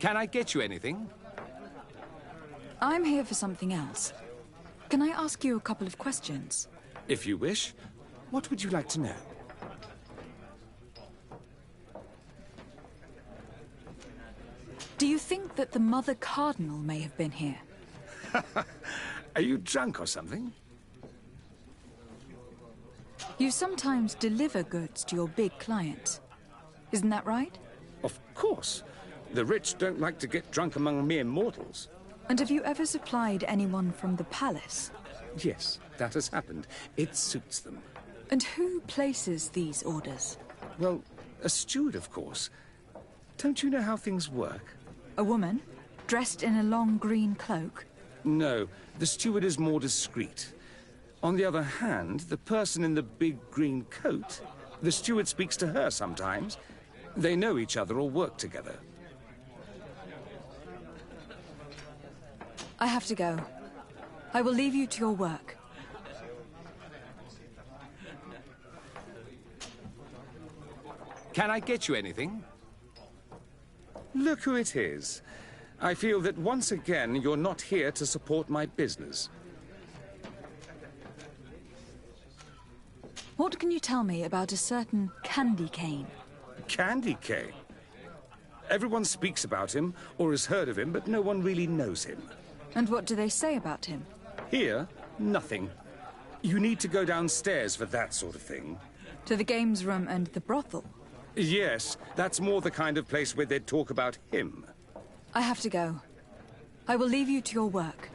Can I get you anything? I'm here for something else. Can I ask you a couple of questions? If you wish. What would you like to know? Do you think that the Mother Cardinal may have been here? Are you drunk or something? You sometimes deliver goods to your big clients. Isn't that right? Of course. The rich don't like to get drunk among mere mortals. And have you ever supplied anyone from the palace? Yes, that has happened. It suits them. And who places these orders? Well, a steward, of course. Don't you know how things work? A woman? Dressed in a long green cloak? No, the steward is more discreet. On the other hand, the person in the big green coat, the steward speaks to her sometimes. They know each other or work together. I have to go. I will leave you to your work. Can I get you anything? Look who it is. I feel that once again you're not here to support my business. What can you tell me about a certain Candy Cane? Candy Cane? Everyone speaks about him or has heard of him, but no one really knows him. And what do they say about him? Here, nothing. You need to go downstairs for that sort of thing. To the games room and the brothel? Yes, that's more the kind of place where they'd talk about him. I have to go. I will leave you to your work.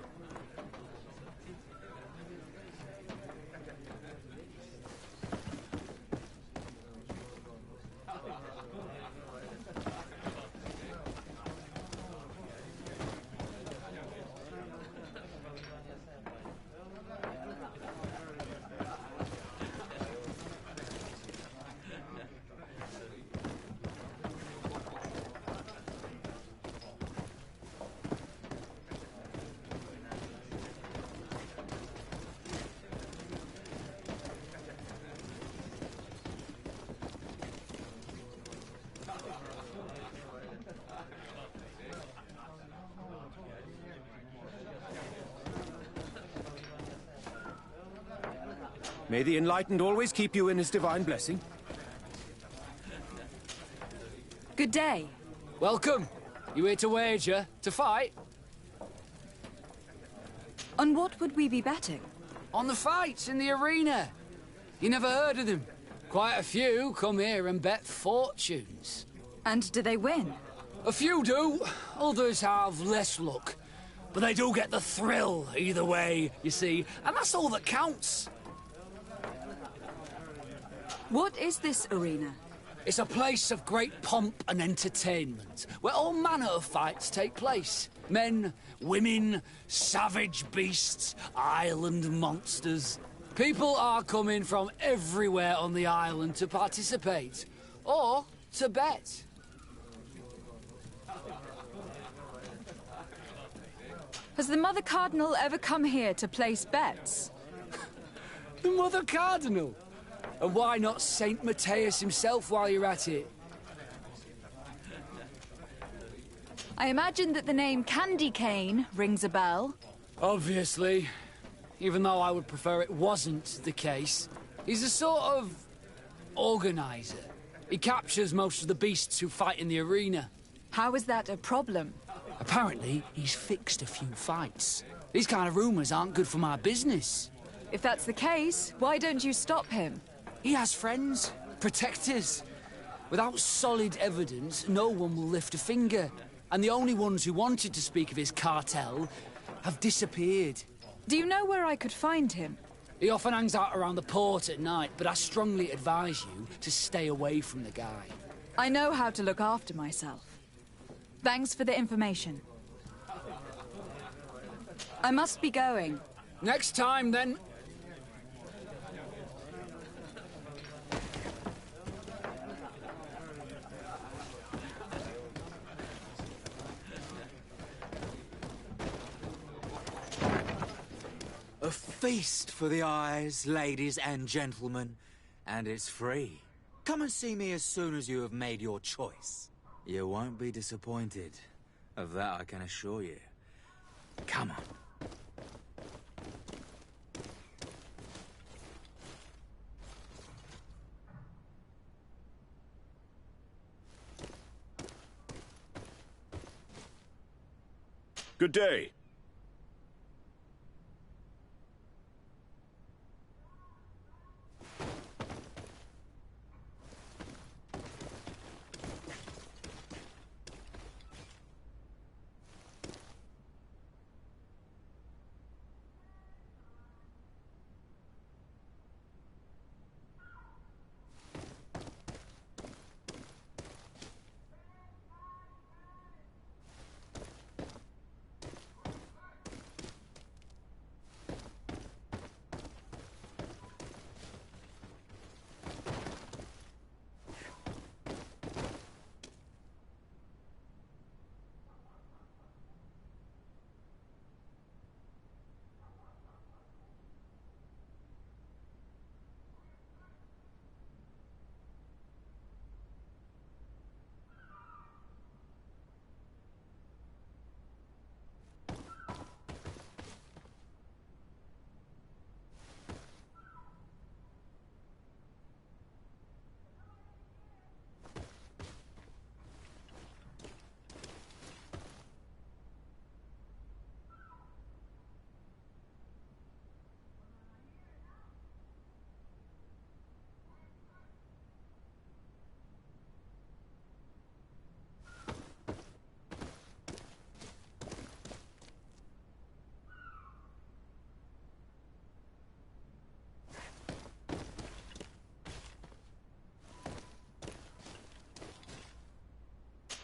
May the Enlightened always keep you in his divine blessing. Good day. Welcome. You here to wager? To fight? On what would we be betting? On the fights in the arena. You never heard of them? Quite a few come here and bet fortunes. And do they win? A few do. Others have less luck. But they do get the thrill either way, you see. And that's all that counts. What is this arena? It's a place of great pomp and entertainment, where all manner of fights take place. Men, women, savage beasts, island monsters. People are coming from everywhere on the island to participate, or to bet. Has the Mother Cardinal ever come here to place bets? The Mother Cardinal? And why not Saint Matthias himself while you're at it? I imagine that the name Candy Cane rings a bell. Obviously. Even though I would prefer it wasn't the case. He's a sort of organizer. He captures most of the beasts who fight in the arena. How is that a problem? Apparently, he's fixed a few fights. These kind of rumors aren't good for my business. If that's the case, why don't you stop him? He has friends, protectors. Without solid evidence, no one will lift a finger. And the only ones who wanted to speak of his cartel have disappeared. Do you know where I could find him? He often hangs out around the port at night, but I strongly advise you to stay away from the guy. I know how to look after myself. Thanks for the information. I must be going. Next time, then. A feast for the eyes, ladies and gentlemen, and it's free. Come and see me as soon as you have made your choice. You won't be disappointed. Of that I can assure you. Come on. Good day.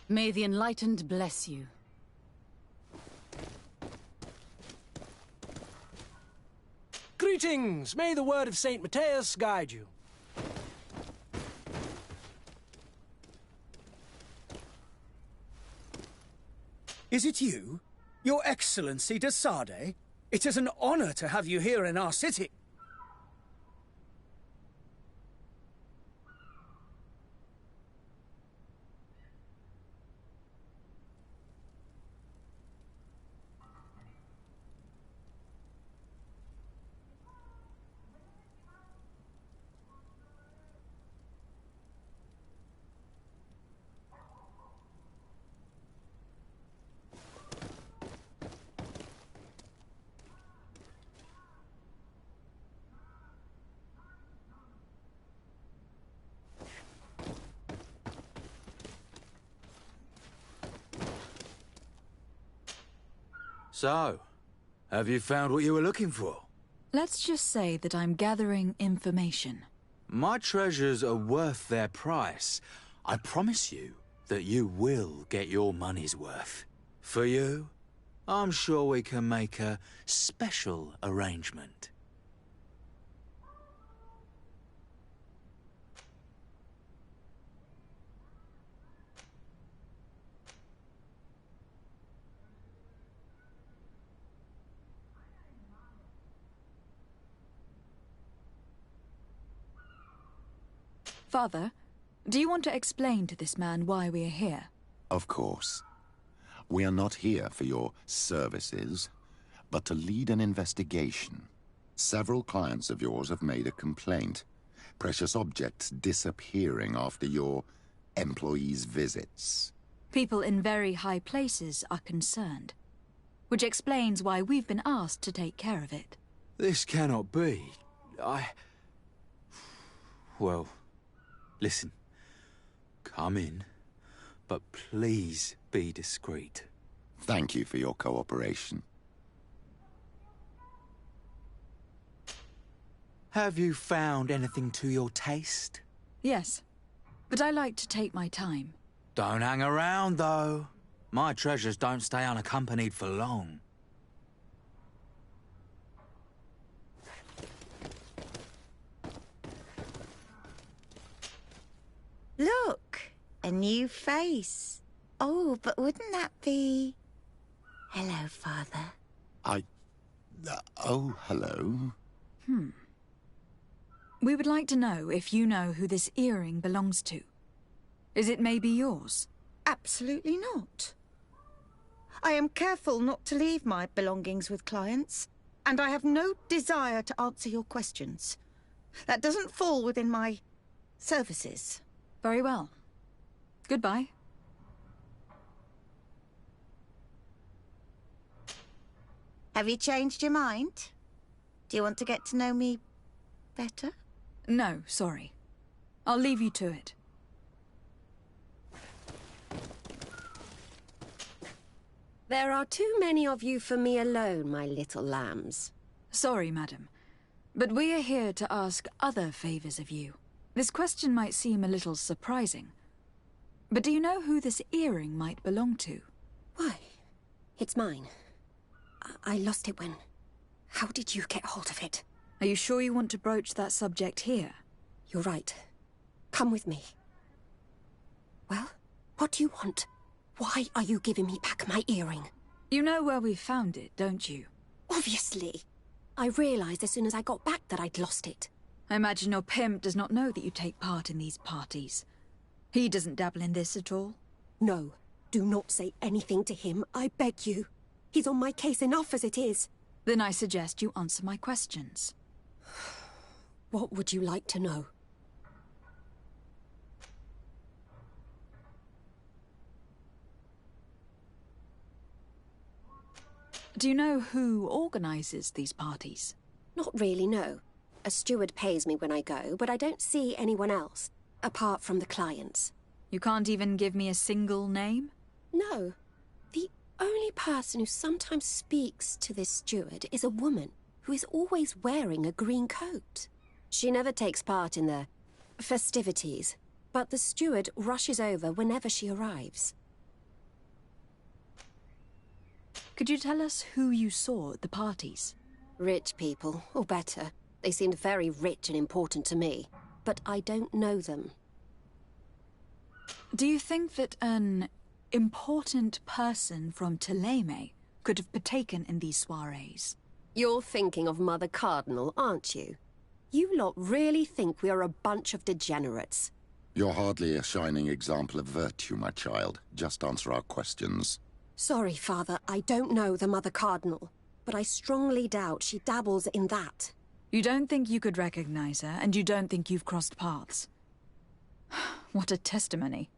May the Enlightened bless you. Greetings! May the word of Saint Matthias guide you. Is it you? Your Excellency de Sade? It is an honor to have you here in our city. So, have you found what you were looking for? Let's just say that I'm gathering information. My treasures are worth their price. I promise you that you will get your money's worth. For you, I'm sure we can make a special arrangement. Father, do you want to explain to this man why we are here? Of course. We are not here for your services, but to lead an investigation. Several clients of yours have made a complaint. Precious objects disappearing after your employees' visits. People in very high places are concerned, which explains why we've been asked to take care of it. This cannot be. Well, listen. Come in, but please be discreet. Thank you for your cooperation. Have you found anything to your taste? Yes, but I like to take my time. Don't hang around, though. My treasures don't stay unaccompanied for long. Look, a new face. Oh, but wouldn't that be... Hello, Father. Oh, hello. We would like to know if you know who this earring belongs to. Is it maybe yours? Absolutely not. I am careful not to leave my belongings with clients, and I have no desire to answer your questions. That doesn't fall within my services. Very well. Goodbye. Have you changed your mind? Do you want to get to know me better? No, sorry. I'll leave you to it. There are too many of you for me alone, my little lambs. Sorry, madam. But we are here to ask other favors of you. This question might seem a little surprising. But do you know who this earring might belong to? Why? It's mine. I lost it when... How did you get hold of it? Are you sure you want to broach that subject here? You're right. Come with me. Well, what do you want? Why are you giving me back my earring? You know where we found it, don't you? Obviously. I realized as soon as I got back that I'd lost it. I imagine your pimp does not know that you take part in these parties. He doesn't dabble in this at all? No. Do not say anything to him, I beg you. He's on my case enough as it is. Then I suggest you answer my questions. What would you like to know? Do you know who organizes these parties? Not really, no. A steward pays me when I go, but I don't see anyone else, apart from the clients. You can't even give me a single name? No. The only person who sometimes speaks to this steward is a woman who is always wearing a green coat. She never takes part in the festivities, but the steward rushes over whenever she arrives. Could you tell us who you saw at the parties? Rich people, or better. They seemed very rich and important to me, but I don't know them. Do you think that an important person from Thélème could have partaken in these soirees? You're thinking of Mother Cardinal, aren't you? You lot really think we are a bunch of degenerates. You're hardly a shining example of virtue, my child. Just answer our questions. Sorry, Father, I don't know the Mother Cardinal, but I strongly doubt she dabbles in that. You don't think you could recognize her, and you don't think you've crossed paths. What a testimony.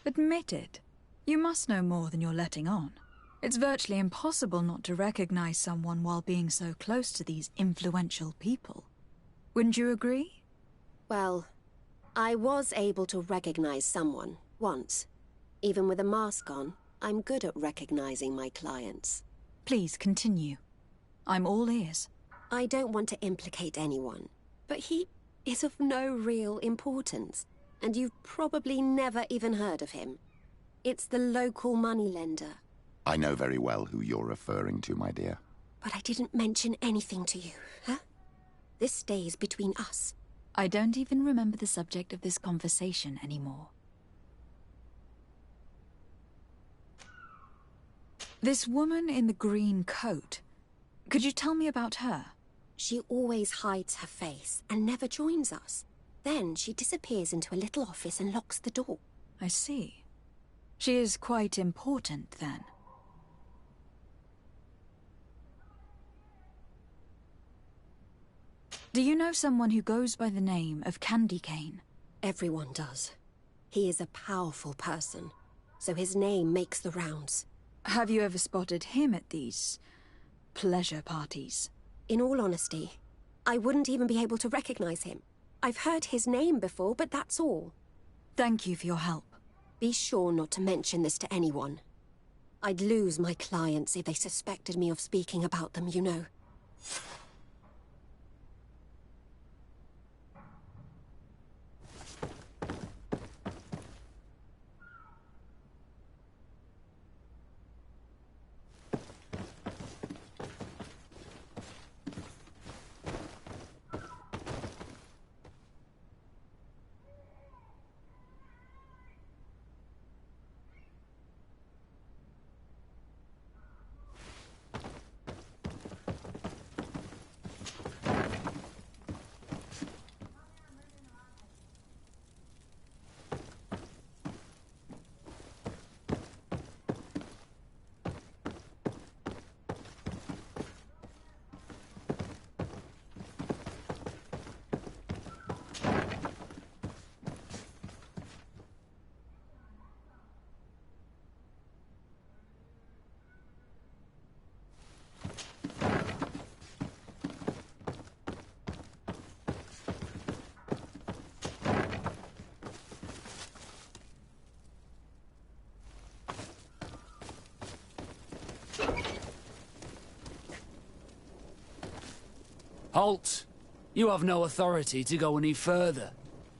Admit it. You must know more than you're letting on. It's virtually impossible not to recognize someone while being so close to these influential people. Wouldn't you agree? Well, I was able to recognize someone, once. Even with a mask on, I'm good at recognizing my clients. Please continue. I'm all ears. I don't want to implicate anyone, but he is of no real importance, and you've probably never even heard of him. It's the local moneylender. I know very well who you're referring to, my dear. But I didn't mention anything to you, huh? This stays between us. I don't even remember the subject of this conversation anymore. This woman in the green coat. Could you tell me about her? She always hides her face and never joins us. Then she disappears into a little office and locks the door. I see. She is quite important, then. Do you know someone who goes by the name of Candy Cane? Everyone does. He is a powerful person, so his name makes the rounds. Have you ever spotted him at these pleasure parties? In all honesty, I wouldn't even be able to recognize him. I've heard his name before, but that's all. Thank you for your help. Be sure not to mention this to anyone. I'd lose my clients if they suspected me of speaking about them, you know. Halt! You have no authority to go any further.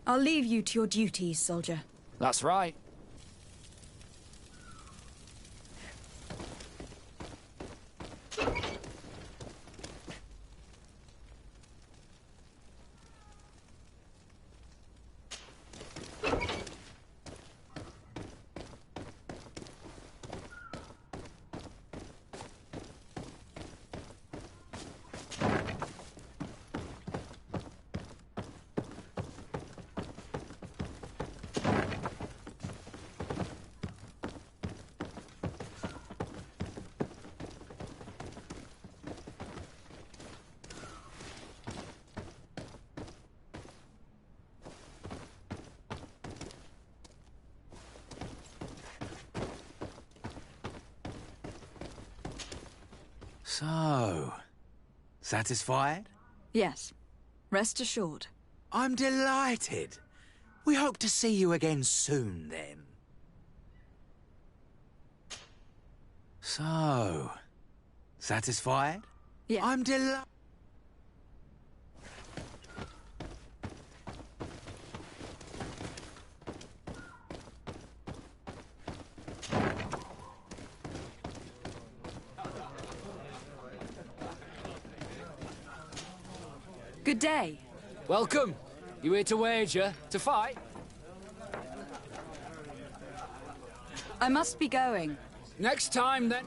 I'll leave you to your duties, soldier. That's right. So, satisfied? Yes. Rest assured. I'm delighted. We hope to see you again soon, then. So, satisfied? Yes. I'm delighted. Good day. Welcome. You here to wager? To fight? I must be going. Next time, then.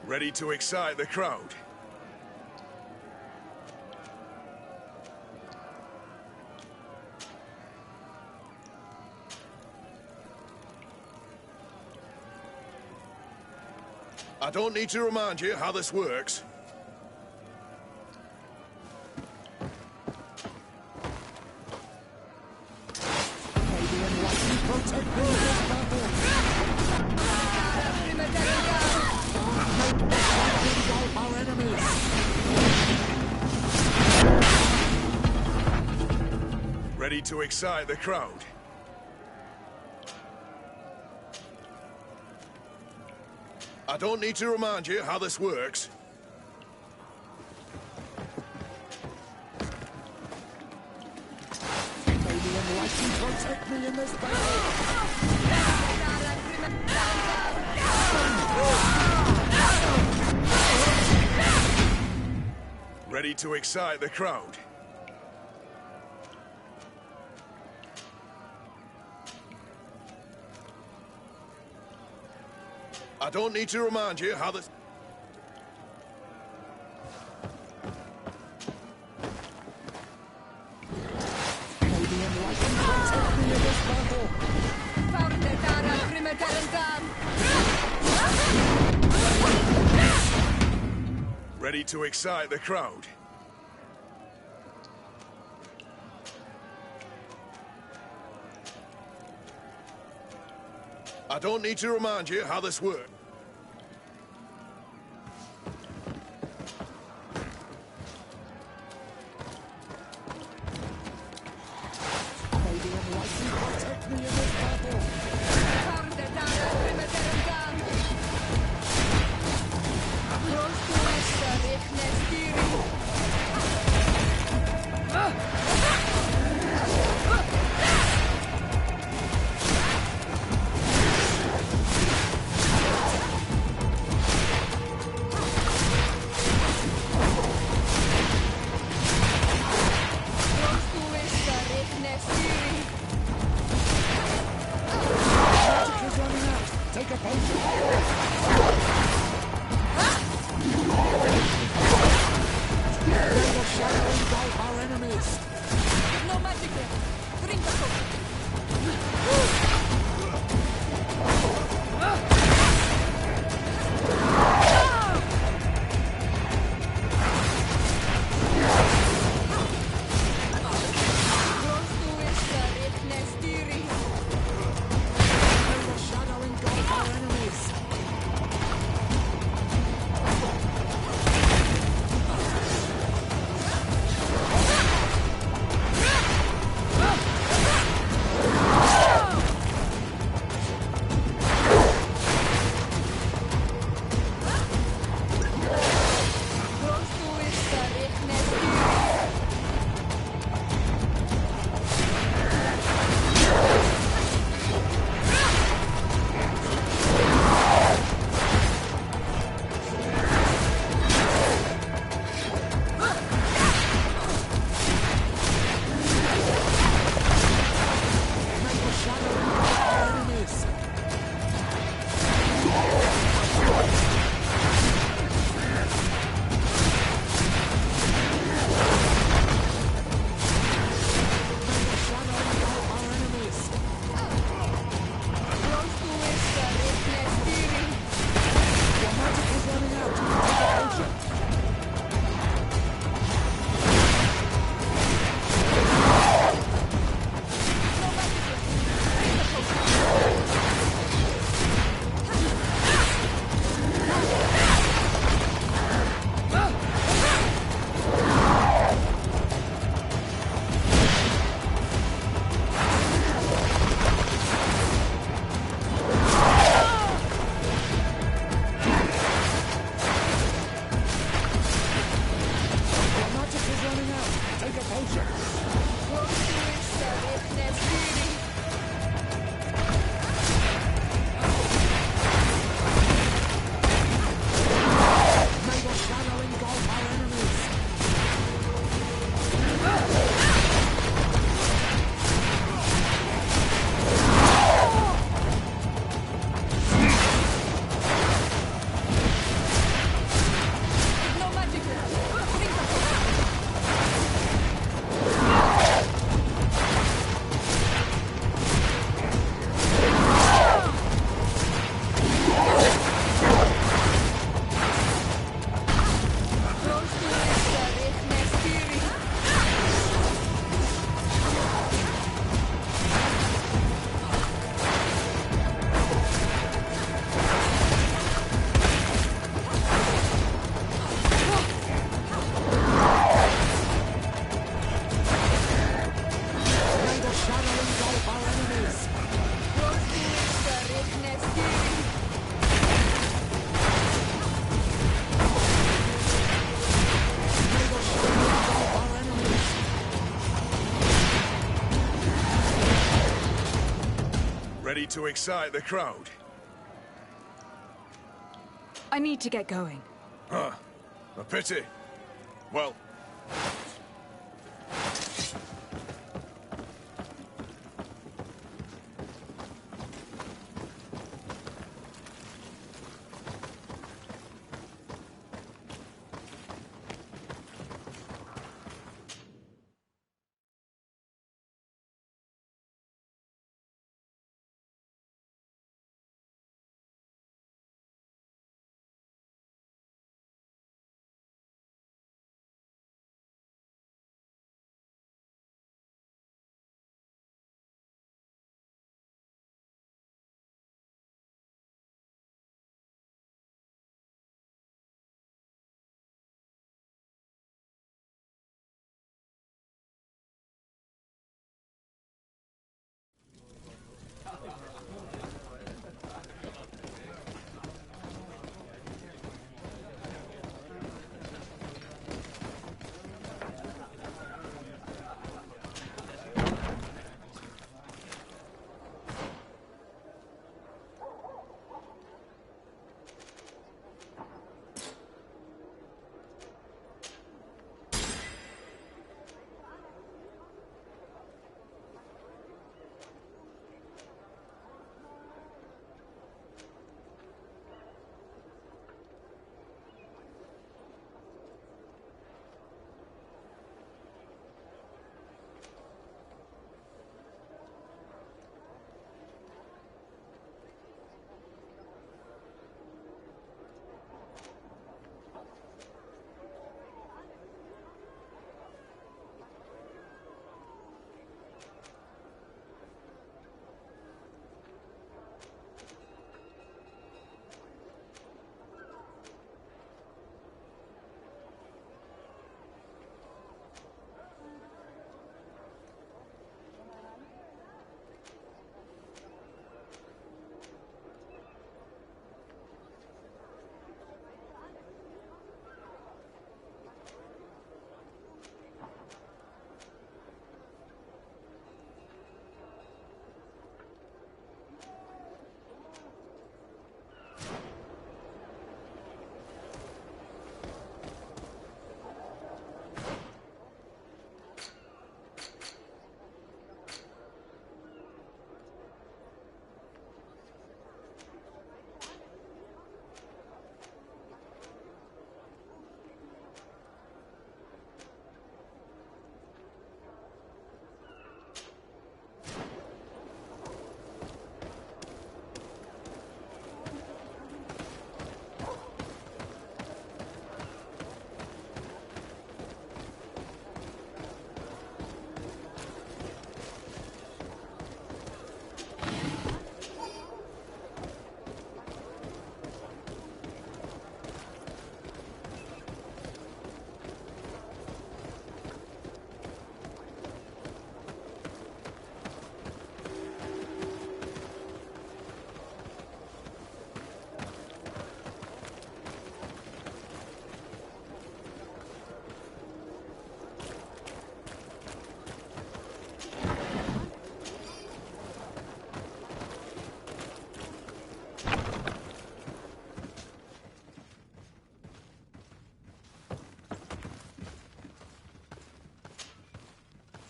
Ready to excite the crowd? I don't need to remind you how this works. Ready to excite the crowd? I don't need to remind you how this works. Protect me in this battle. Ready to excite the crowd? I don't need to remind you how this... Ready to excite the crowd? I don't need to remind you how this works. need to excite the crowd. I need to get going. Huh. A pity. Well...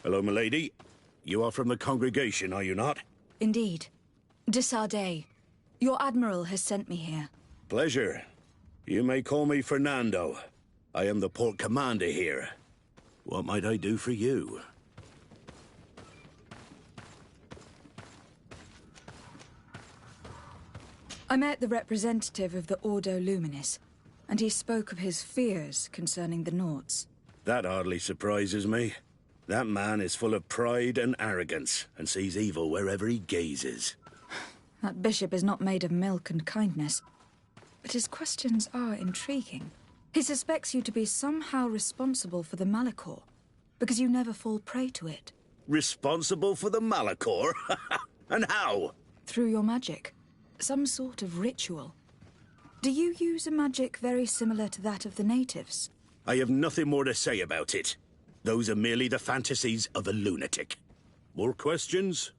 Hello, milady. You are from the congregation, are you not? Indeed. De Sardet, your admiral has sent me here. Pleasure. You may call me Fernando. I am the port commander here. What might I do for you? I met the representative of the Ordo Luminis, and he spoke of his fears concerning the Nauts. That hardly surprises me. That man is full of pride and arrogance, and sees evil wherever he gazes. That bishop is not made of milk and kindness, but his questions are intriguing. He suspects you to be somehow responsible for the Malachor, because you never fall prey to it. Responsible for the Malachor? And how? Through your magic. Some sort of ritual. Do you use a magic very similar to that of the natives? I have nothing more to say about it. Those are merely the fantasies of a lunatic. More questions?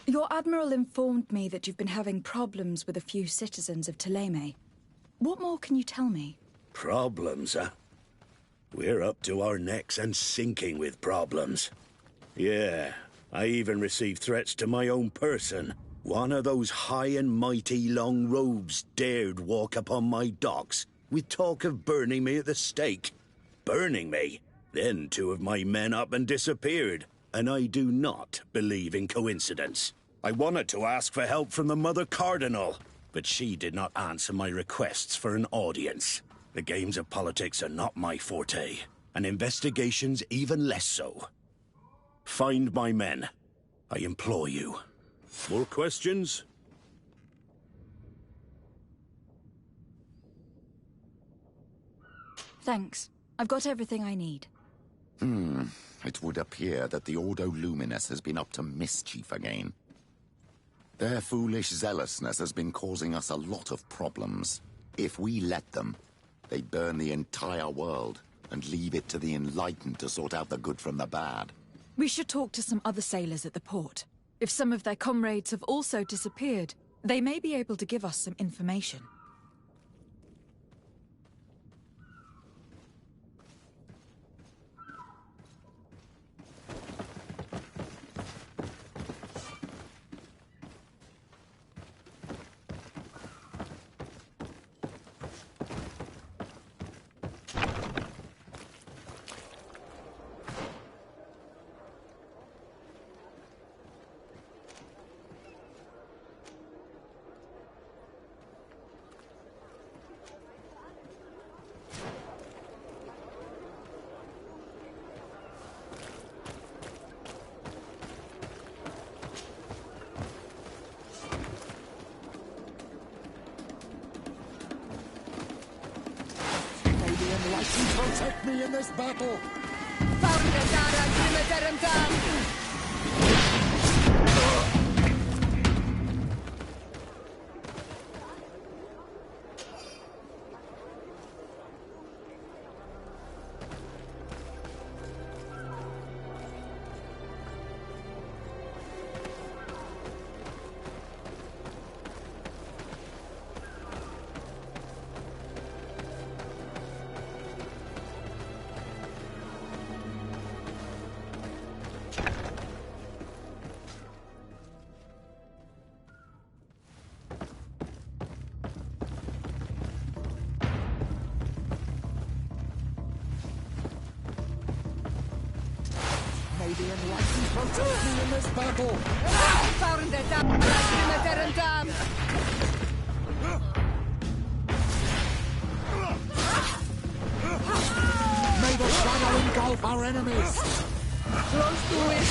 Your Admiral informed me that you've been having problems with a few citizens of Thélème. What more can you tell me? Problems, huh? We're up to our necks and sinking with problems. Yeah, I even received threats to my own person. One of those high and mighty long robes dared walk upon my docks with talk of burning me at the stake. Burning me? Then two of my men up and disappeared, and I do not believe in coincidence. I wanted to ask for help from the Mother Cardinal, but she did not answer my requests for an audience. The games of politics are not my forte, and investigations even less so. Find my men. I implore you. More questions? Thanks. I've got everything I need. It would appear that the Ordo Luminis has been up to mischief again. Their foolish zealousness has been causing us a lot of problems. If we let them, they burn the entire world and leave it to the enlightened to sort out the good from the bad. We should talk to some other sailors at the port. If some of their comrades have also disappeared, they may be able to give us some information. Protect me in this battle! The enlightened protect me in this battle! May the shadow engulf our enemies! Close to it,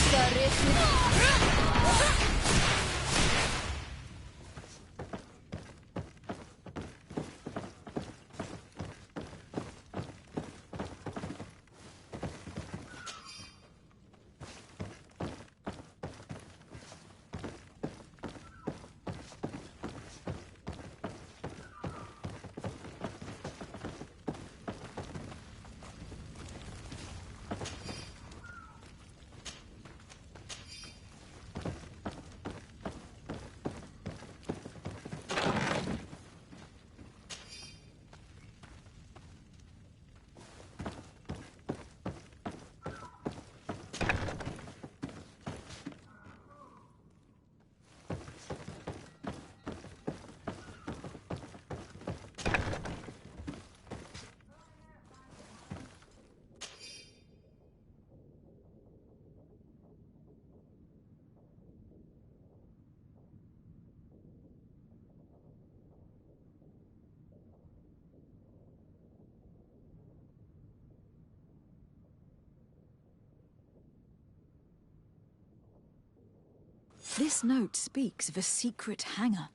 This note speaks of a secret hangar.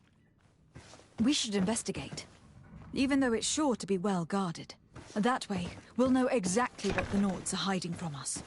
We should investigate, even though it's sure to be well guarded. That way, we'll know exactly what the Nauts are hiding from us.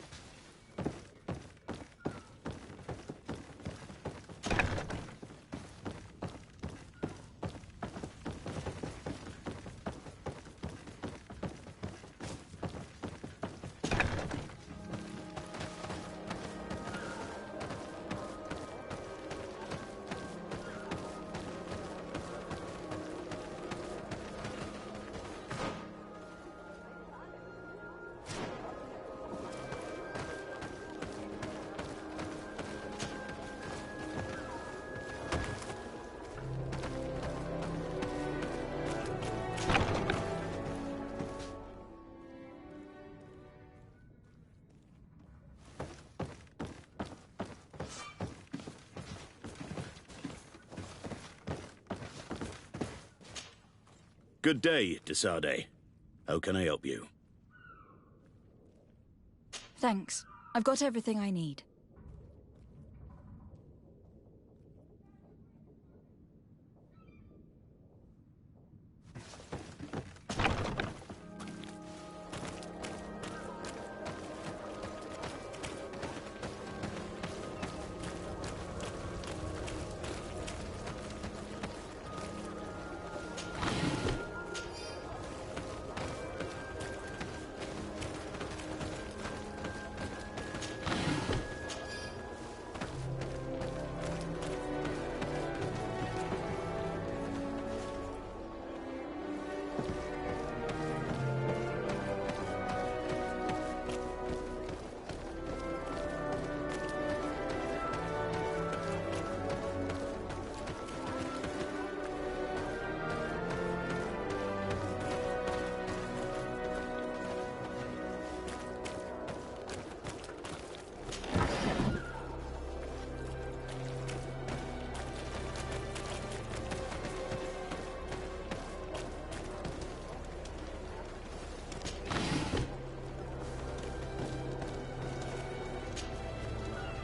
Good day, Desade. How can I help you? Thanks. I've got everything I need.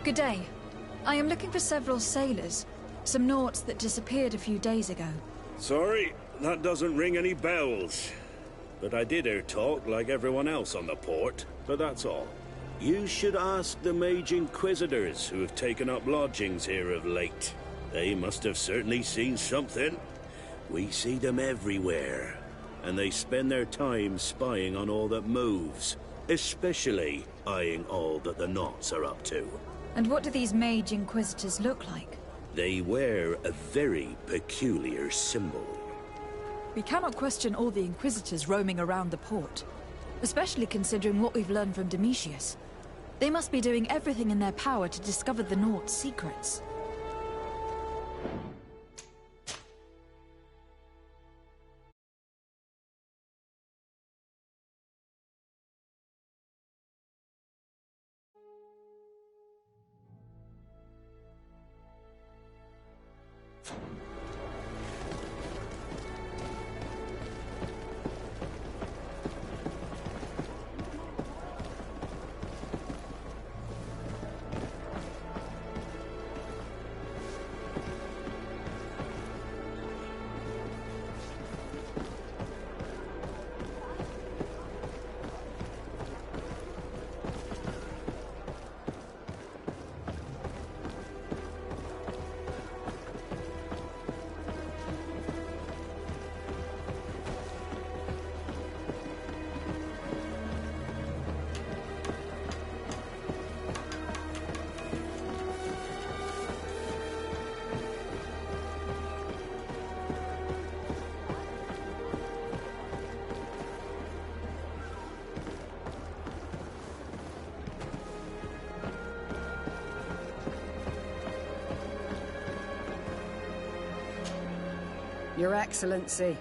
Good day. I am looking for several sailors. Some Nauts that disappeared a few days ago. Sorry, that doesn't ring any bells. But I did hear talk like everyone else on the port, but that's all. You should ask the Mage Inquisitors who have taken up lodgings here of late. They must have certainly seen something. We see them everywhere, and they spend their time spying on all that moves, especially eyeing all that the Nauts are up to. And what do these Mage Inquisitors look like? They wear a very peculiar symbol. We cannot question all the Inquisitors roaming around the port, especially considering what we've learned from Domitius. They must be doing everything in their power to discover the Nauts' secrets. Your Excellency,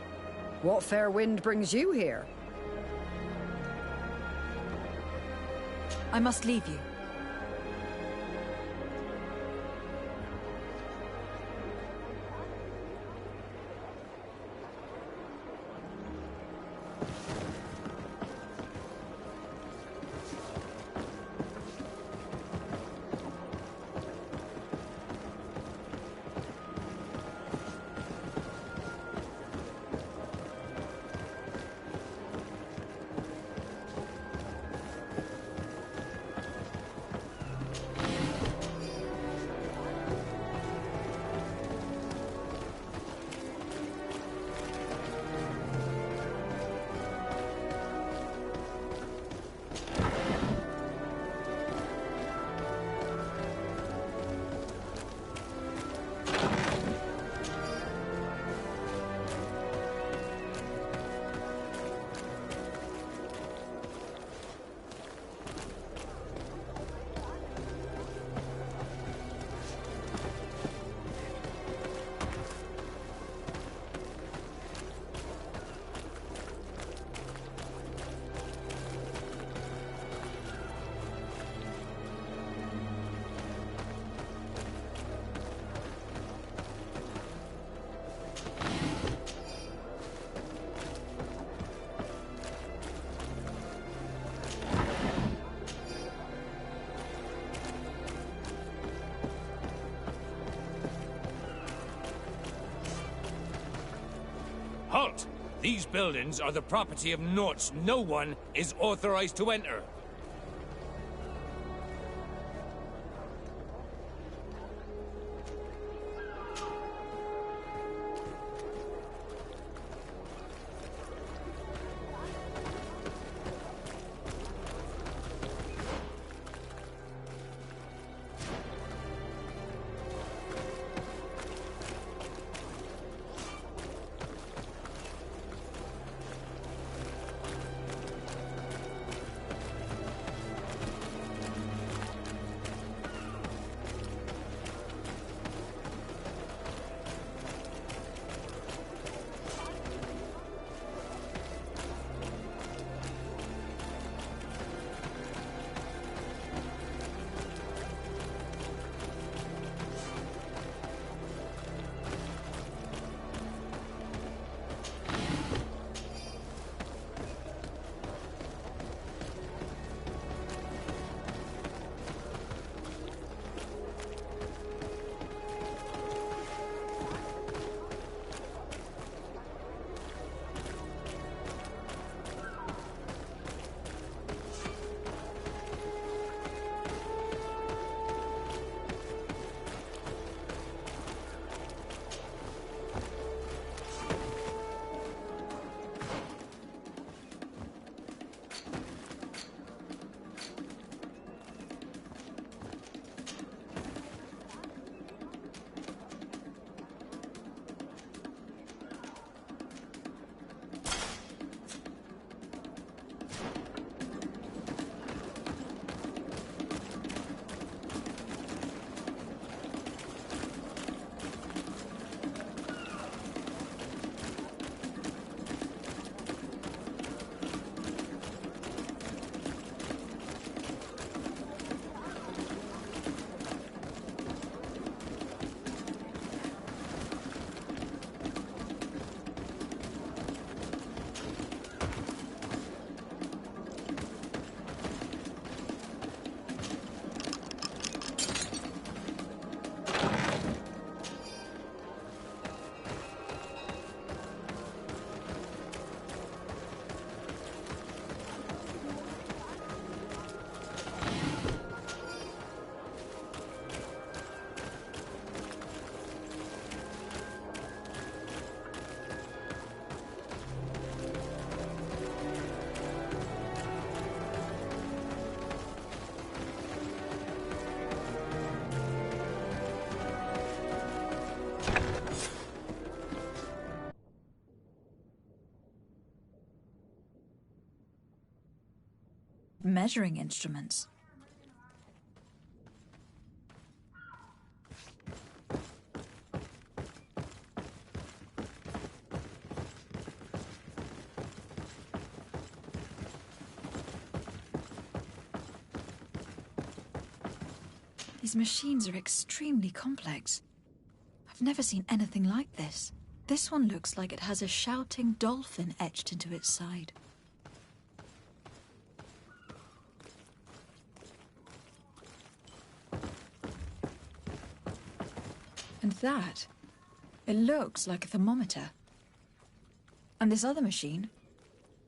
what fair wind brings you here? I must leave you. These buildings are the property of Norts no one is authorized to enter. Measuring instruments. These machines are extremely complex. I've never seen anything like this. This one looks like it has a shouting dolphin etched into its side. And that, it looks like a thermometer. And this other machine,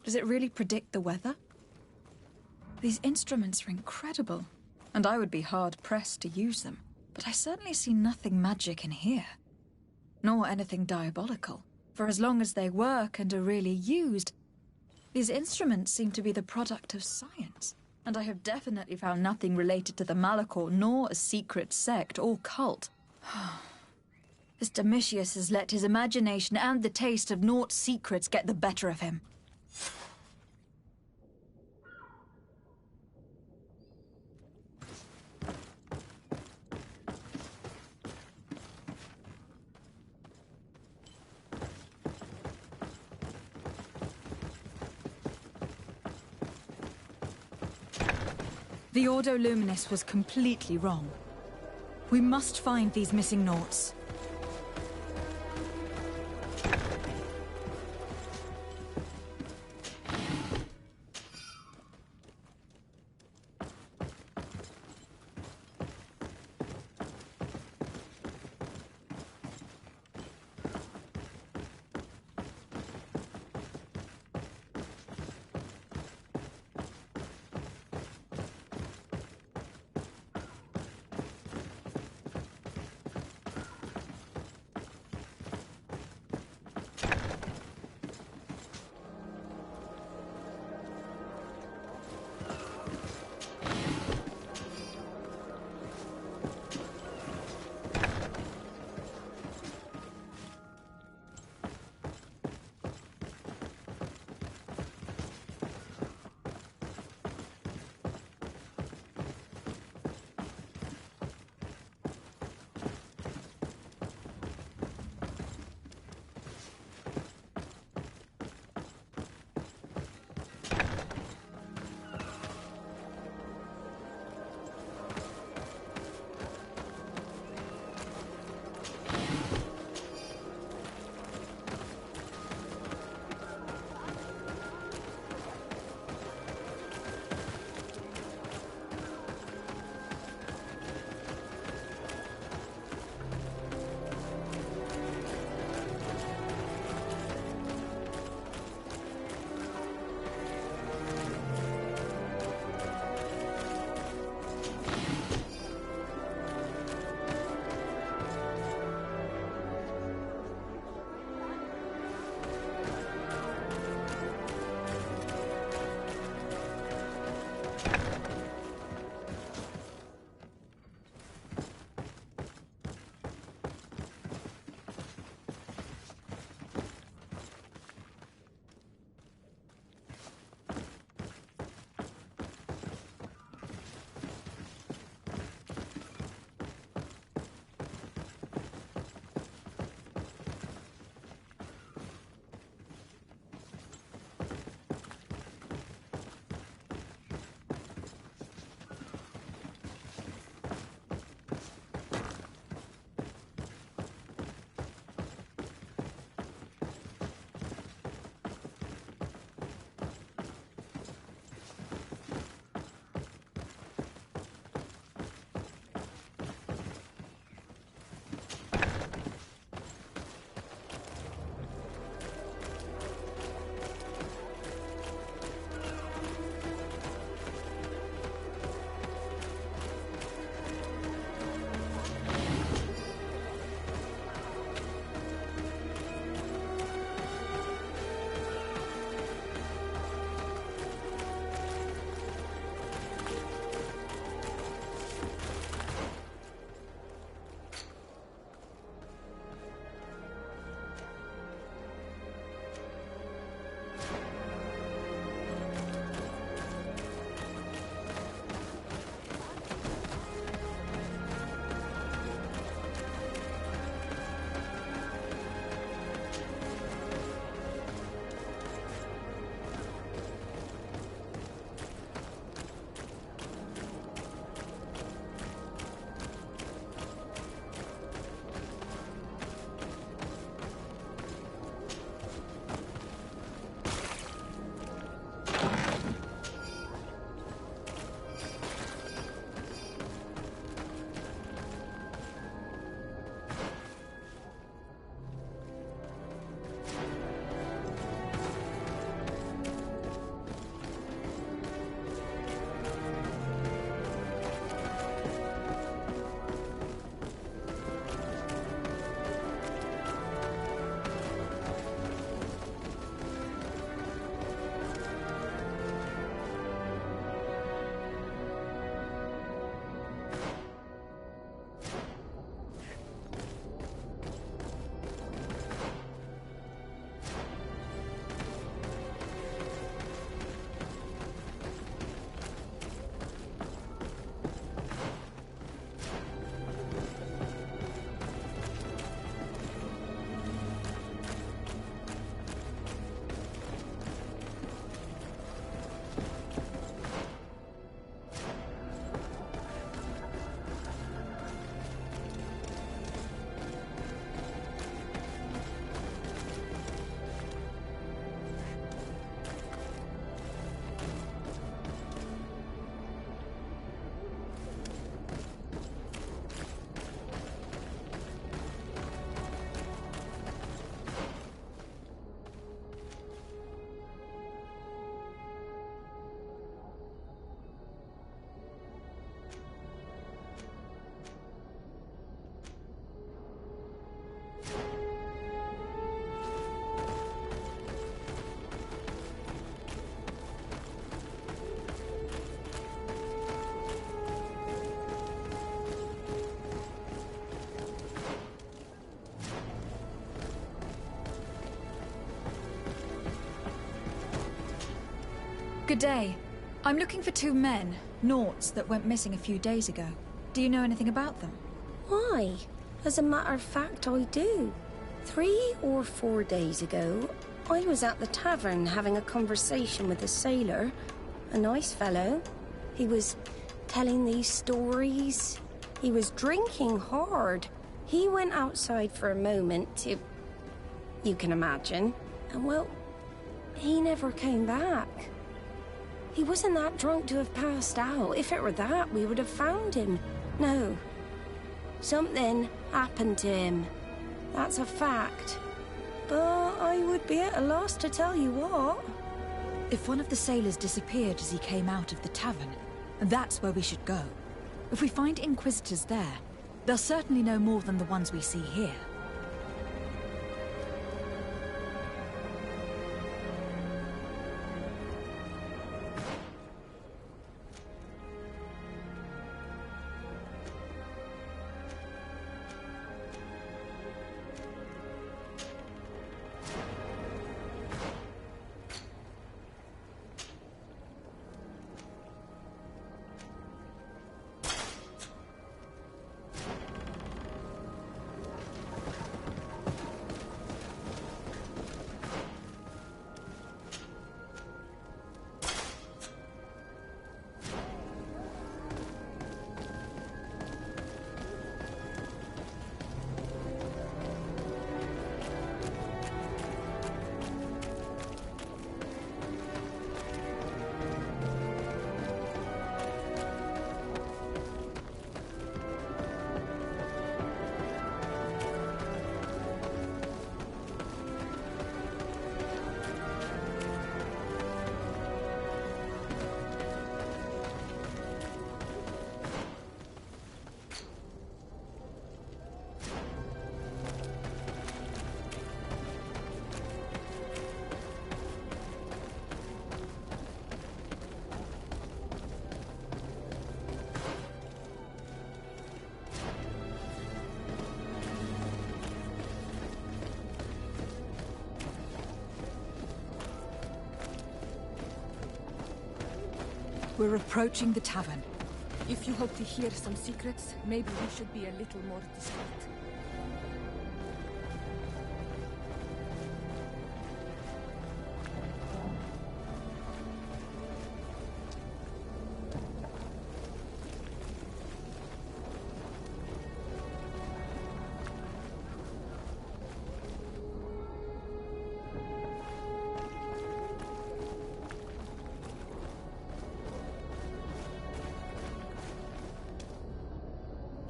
does it really predict the weather? These instruments are incredible, and I would be hard-pressed to use them. But I certainly see nothing magic in here, nor anything diabolical. For as long as they work and are really used, these instruments seem to be the product of science. And I have definitely found nothing related to the Malachor, nor a secret sect or cult. This Domitius has let his imagination and the taste of Naught's secrets get the better of him. The Ordo Luminis was completely wrong. We must find these missing Naughts. Good day. I'm looking for 2 men, Naughts, that went missing a few days ago. Do you know anything about them? Why? As a matter of fact, I do. 3 or 4 days ago, I was at the tavern having a conversation with a sailor. A nice fellow. He was telling these stories. He was drinking hard. He went outside for a moment to... you can imagine. And well, he never came back. He wasn't that drunk to have passed out. If it were that, we would have found him. No. Something happened to him. That's a fact. But I would be at a loss to tell you what. If one of the sailors disappeared as he came out of the tavern, that's where we should go. If we find Inquisitors there, they'll certainly know more than the ones we see here. We're approaching the tavern. If you hope to hear some secrets, maybe we should be a little more discreet.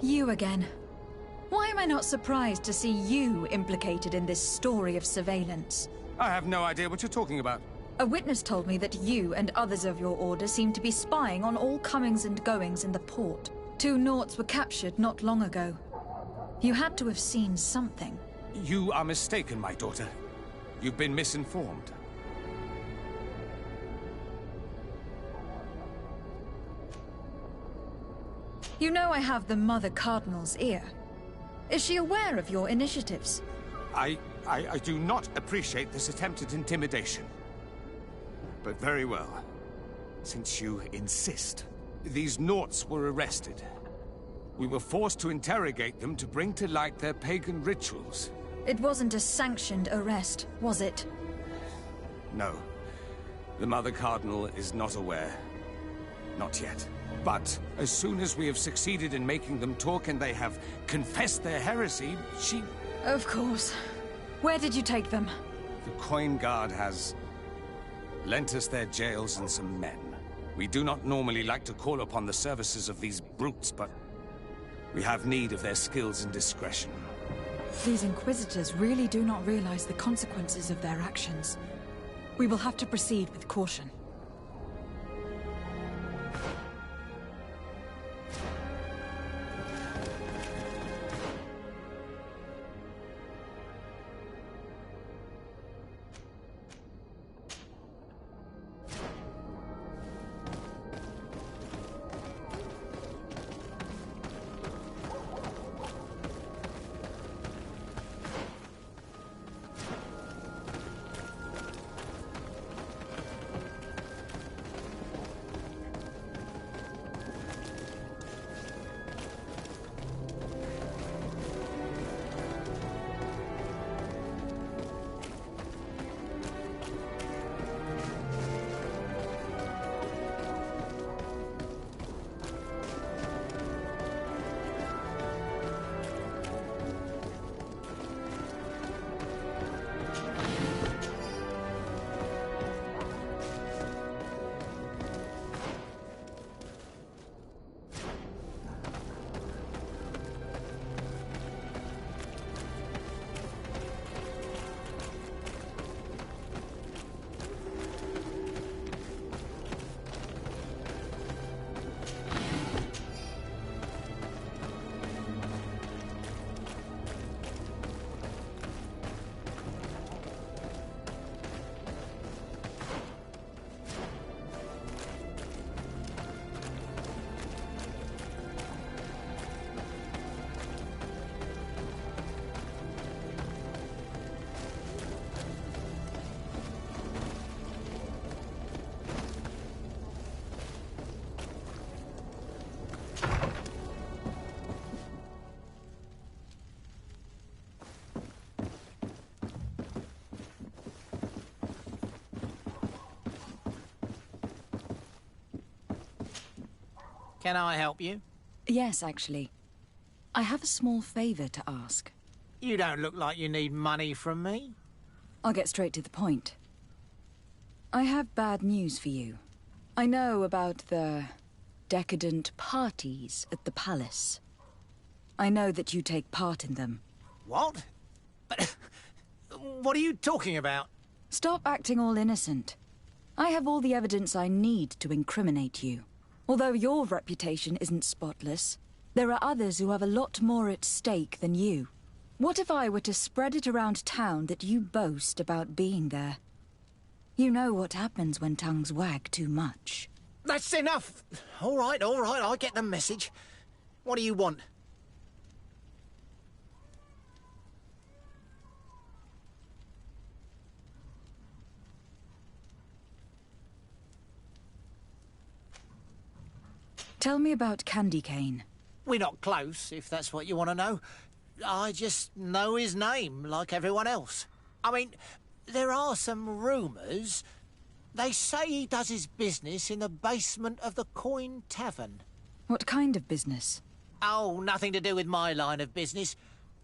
You again. Why am I not surprised to see you implicated in this story of surveillance? I have no idea what you're talking about. A witness told me that you and others of your order seem to be spying on all comings and goings in the port. 2 Naughts were captured not long ago. You had to have seen something. You are mistaken, my daughter. You've been misinformed. You know I have the Mother Cardinal's ear. Is she aware of your initiatives? I do not appreciate this attempt at intimidation. But very well. Since you insist. These Naughts were arrested. We were forced to interrogate them to bring to light their pagan rituals. It wasn't a sanctioned arrest, was it? No. The Mother Cardinal is not aware. Not yet. But as soon as we have succeeded in making them talk and they have confessed their heresy, she... Of course. Where did you take them? The Coin Guard has lent us their jails and some men. We do not normally like to call upon the services of these brutes, but we have need of their skills and discretion. These Inquisitors really do not realize the consequences of their actions. We will have to proceed with caution. Can I help you? Yes, actually. I have a small favor to ask. You don't look like you need money from me. I'll get straight to the point. I have bad news for you. I know about the decadent parties at the palace. I know that you take part in them. What? What are you talking about? Stop acting all innocent. I have all the evidence I need to incriminate you. Although your reputation isn't spotless, there are others who have a lot more at stake than you. What if I were to spread it around town that you boast about being there? You know what happens when tongues wag too much. That's enough! All right, I get the message. What do you want? Tell me about Candy Cane. We're not close, if that's what you want to know. I just know his name, like everyone else. I mean, there are some rumours. They say he does his business in the basement of the Coin Tavern. What kind of business? Oh, nothing to do with my line of business.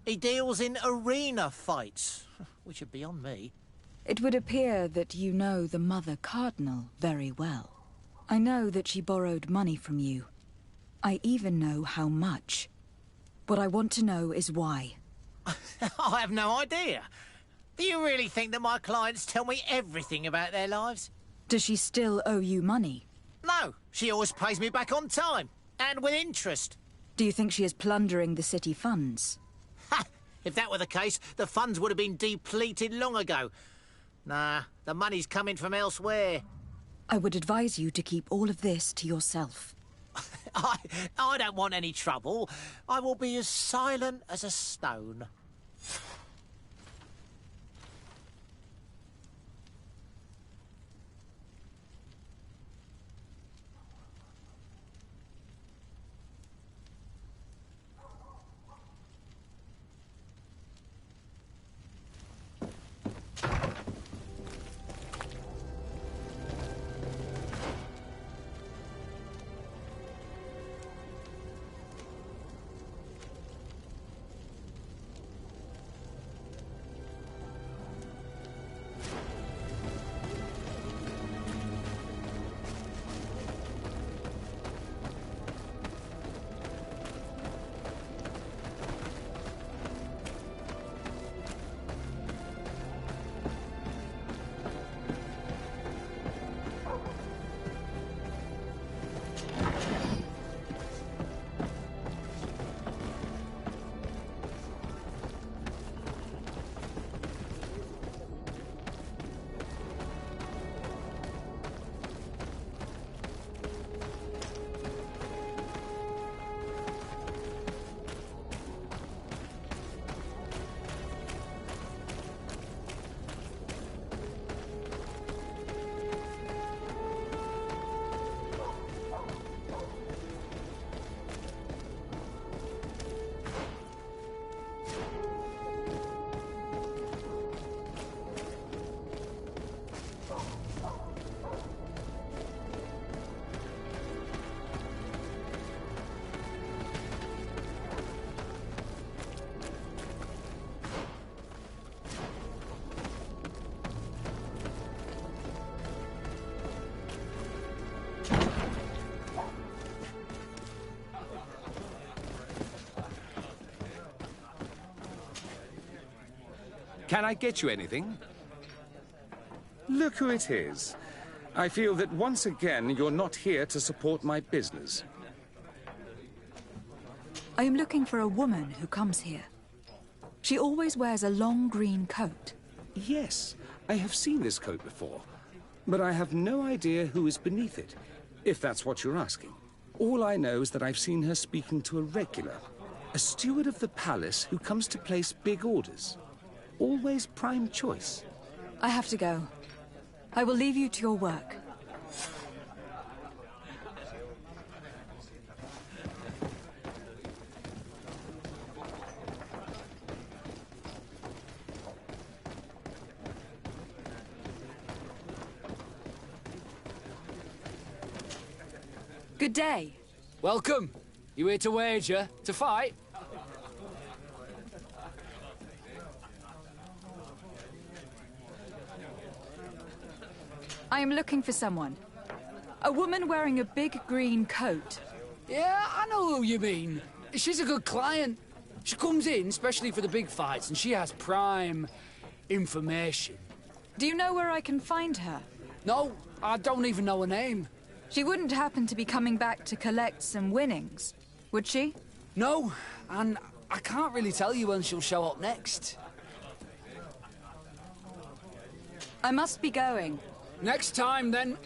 He deals in arena fights, which are beyond me. It would appear that you know the Mother Cardinal very well. I know that she borrowed money from you. I even know how much. What I want to know is why. I have no idea. Do you really think that my clients tell me everything about their lives? Does she still owe you money? No, she always pays me back on time, and with interest. Do you think she is plundering the city funds? Ha! If that were the case, the funds would have been depleted long ago. Nah, the money's coming from elsewhere. I would advise you to keep all of this to yourself. I don't want any trouble. I will be as silent as a stone. Can I get you anything? Look who it is. I feel that once again you're not here to support my business. I am looking for a woman who comes here. She always wears a long green coat. Yes, I have seen this coat before, but I have no idea who is beneath it, if that's what you're asking. All I know is that I've seen her speaking to a regular, a steward of the palace who comes to place big orders. Always prime choice. I have to go. I will leave you to your work. Good day. Welcome. You here to wager? To fight? I am looking for someone. A woman wearing a big green coat. Yeah, I know who you mean. She's a good client. She comes in especially for the big fights, and she has prime information. Do you know where I can find her? No, I don't even know her name. She wouldn't happen to be coming back to collect some winnings, would she? No, and I can't really tell you when she'll show up next. I must be going. Next time, then.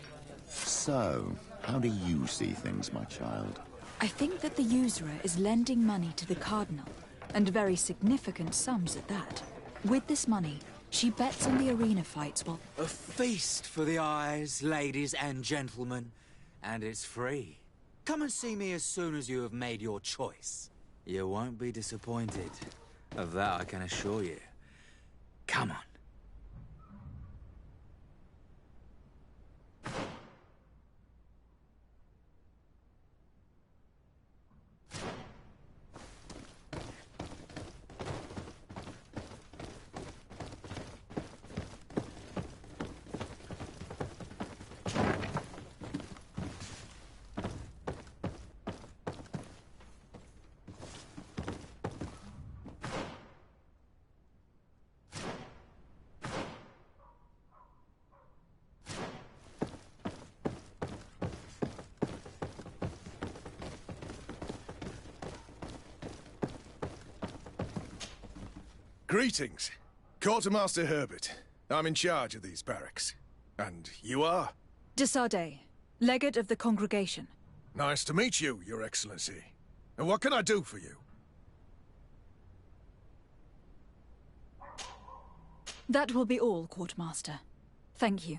So, how do you see things, my child? I think that the usurer is lending money to the Cardinal, and very significant sums at that. With this money, she bets on the arena fights while... A feast for the eyes, ladies and gentlemen. And it's free. Come and see me as soon as you have made your choice. You won't be disappointed. Of that I can assure you. Come on. Greetings. Quartermaster Herbert. I'm in charge of these barracks. And you are? De Sardet, legate of the congregation. Nice to meet you, Your Excellency. And what can I do for you? That will be all, Quartermaster. Thank you.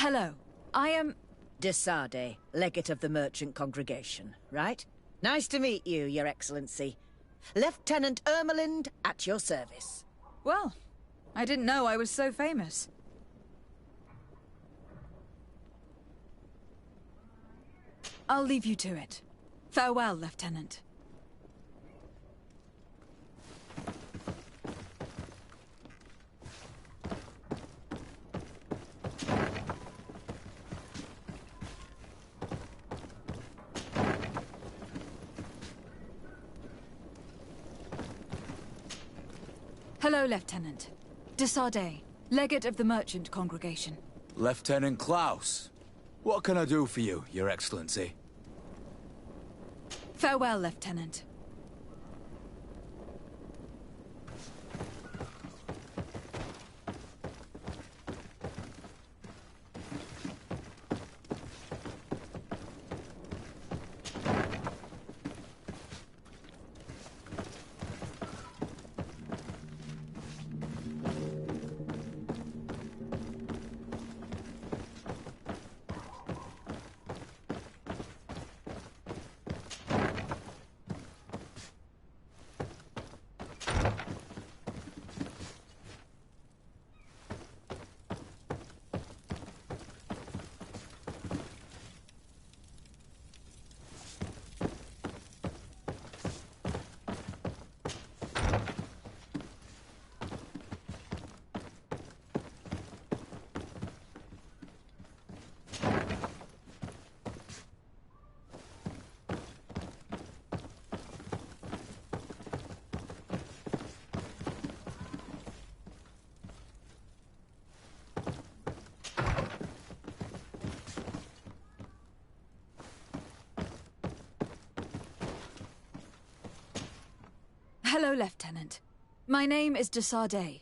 Hello. I am... De Sardet, legate of the merchant congregation, right? Nice to meet you, Your Excellency. Lieutenant Ermelind, at your service. Well, I didn't know I was so famous. I'll leave you to it. Farewell, Lieutenant. Hello, Lieutenant. De Sardet, legate of the merchant congregation. Lieutenant Klaus. What can I do for you, Your Excellency? Farewell, Lieutenant. Hello, Lieutenant. My name is de Sardet.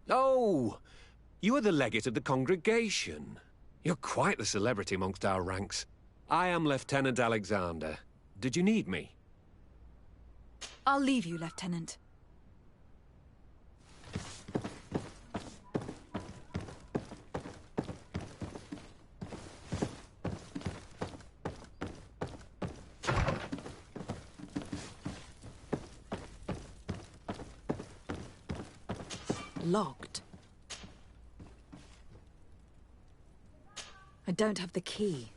Oh, you are the legate of the congregation. You're quite the celebrity amongst our ranks. I am Lieutenant Alexander. Did you need me? I'll leave you, Lieutenant. Locked. I don't have the key.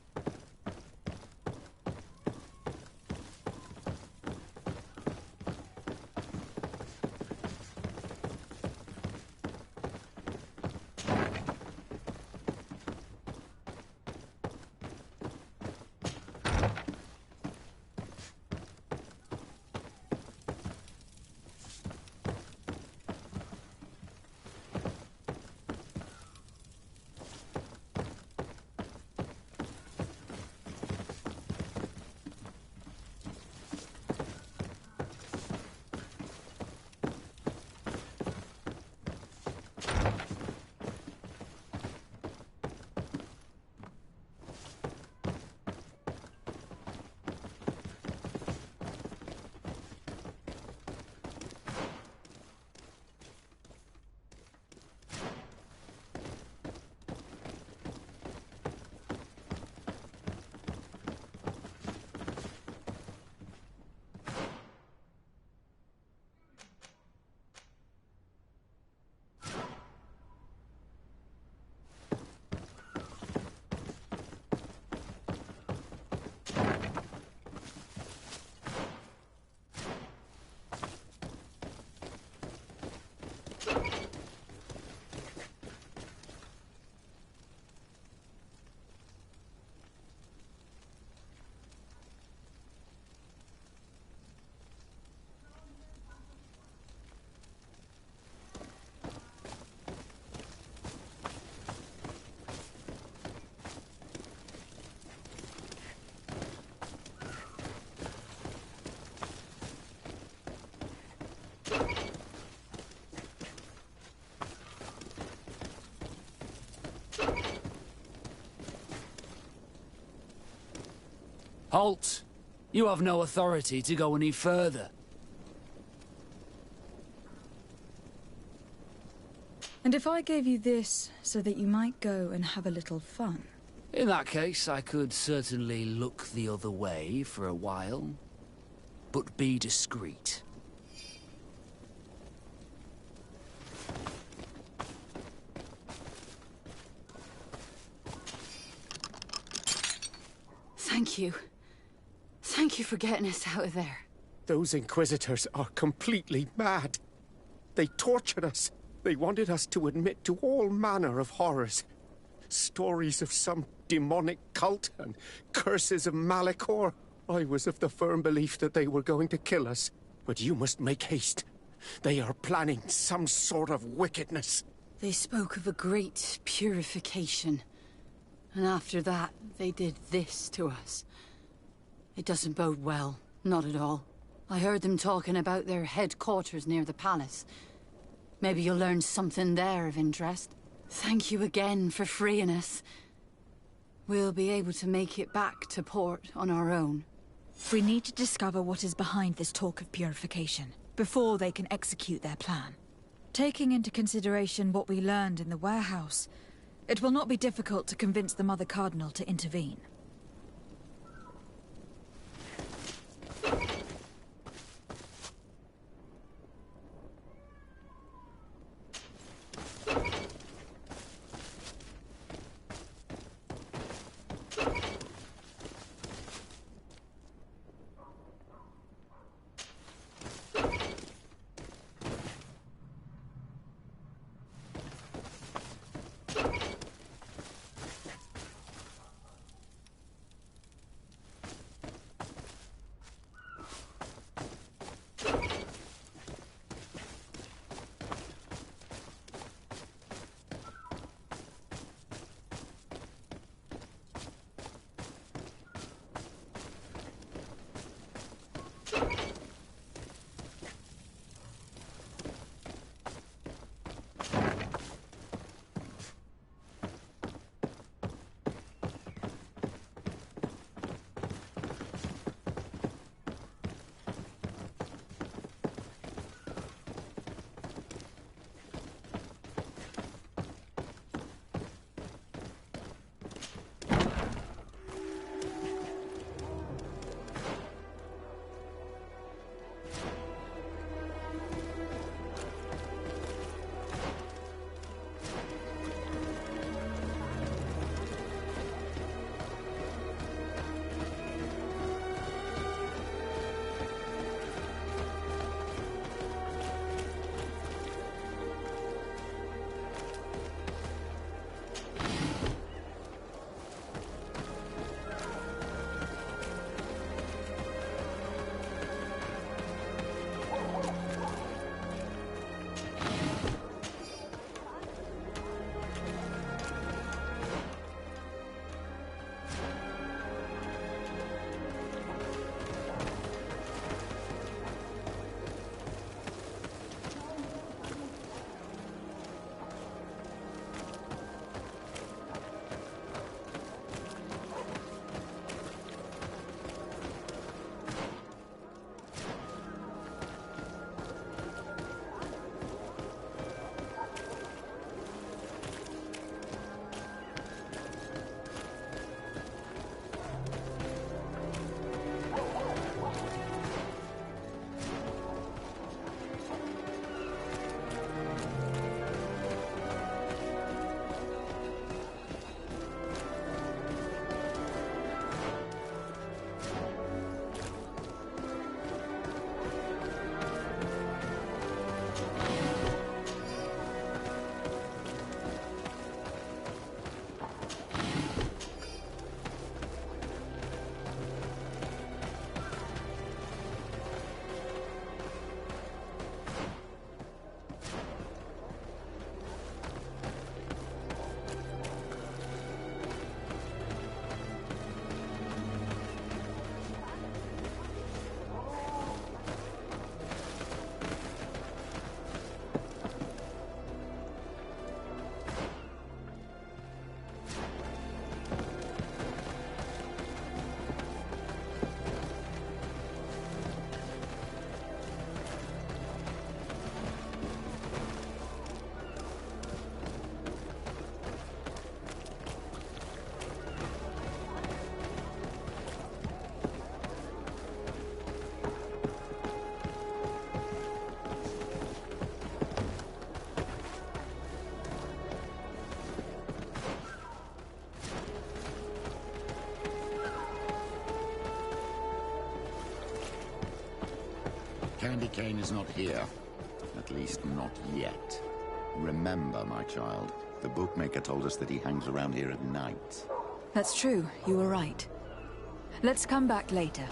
Halt! You have no authority to go any further. And if I gave you this so that you might go and have a little fun? In that case, I could certainly look the other way for a while. But be discreet. Thank you. Thank you for getting us out of there. Those Inquisitors are completely mad. They tortured us. They wanted us to admit to all manner of horrors. Stories of some demonic cult and curses of Malachor. I was of the firm belief that they were going to kill us. But you must make haste. They are planning some sort of wickedness. They spoke of a great purification. And after that, they did this to us. It doesn't bode well. Not at all. I heard them talking about their headquarters near the palace. Maybe you'll learn something there of interest. Thank you again for freeing us. We'll be able to make it back to port on our own. We need to discover what is behind this talk of purification, before they can execute their plan. Taking into consideration what we learned in the warehouse, it will not be difficult to convince the Mother Cardinal to intervene. Candy Cane is not here. At least not yet. Remember, my child, the bookmaker told us that he hangs around here at night. That's true. You were right. Let's come back later.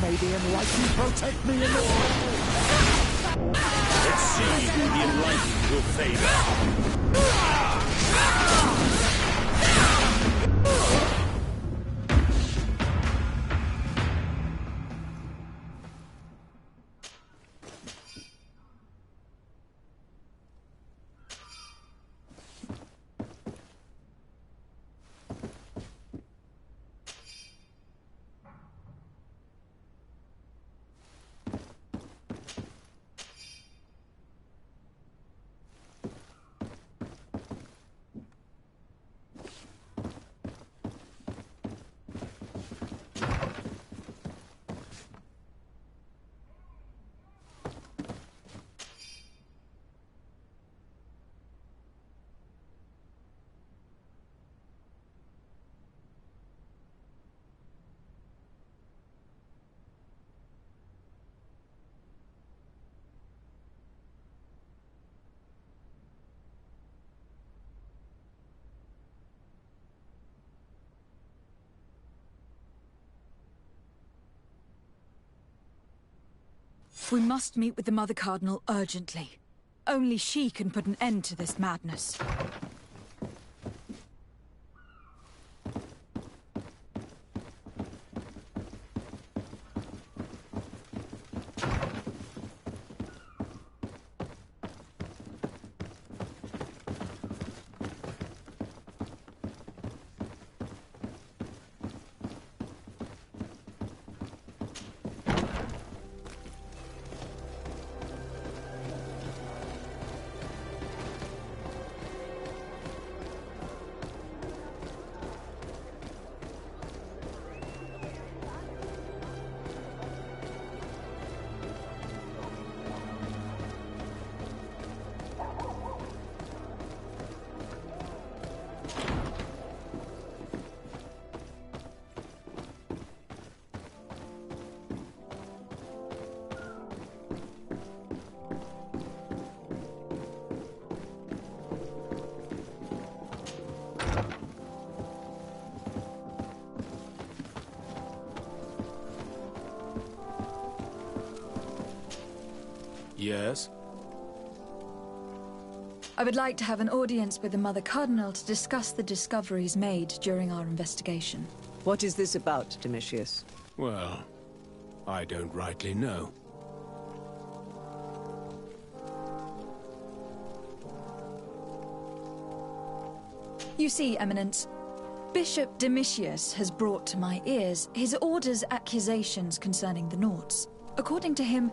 may the Enlightened protect me in the world! Let's see who the Enlightened will favor. We must meet with the Mother Cardinal urgently. Only she can put an end to this madness. Yes? I would like to have an audience with the Mother Cardinal to discuss the discoveries made during our investigation. What is this about, Domitius? Well, I don't rightly know. You see, Eminence, Bishop Domitius has brought to my ears his order's accusations concerning the Nauts. According to him,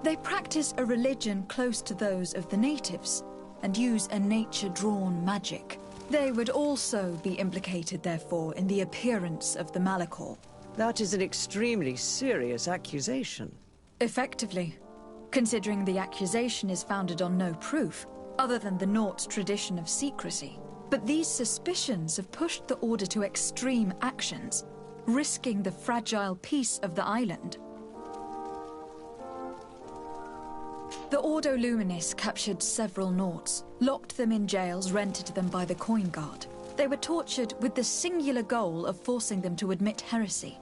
they practice a religion close to those of the natives, and use a nature-drawn magic. They would also be implicated, therefore, in the appearance of the Malachor. That is an extremely serious accusation. Effectively, considering the accusation is founded on no proof, other than the Naut's tradition of secrecy. But these suspicions have pushed the Order to extreme actions, risking the fragile peace of the island. The Ordo Luminis captured several Nauts, locked them in jails rented to them by the Coin Guard. They were tortured with the singular goal of forcing them to admit heresy.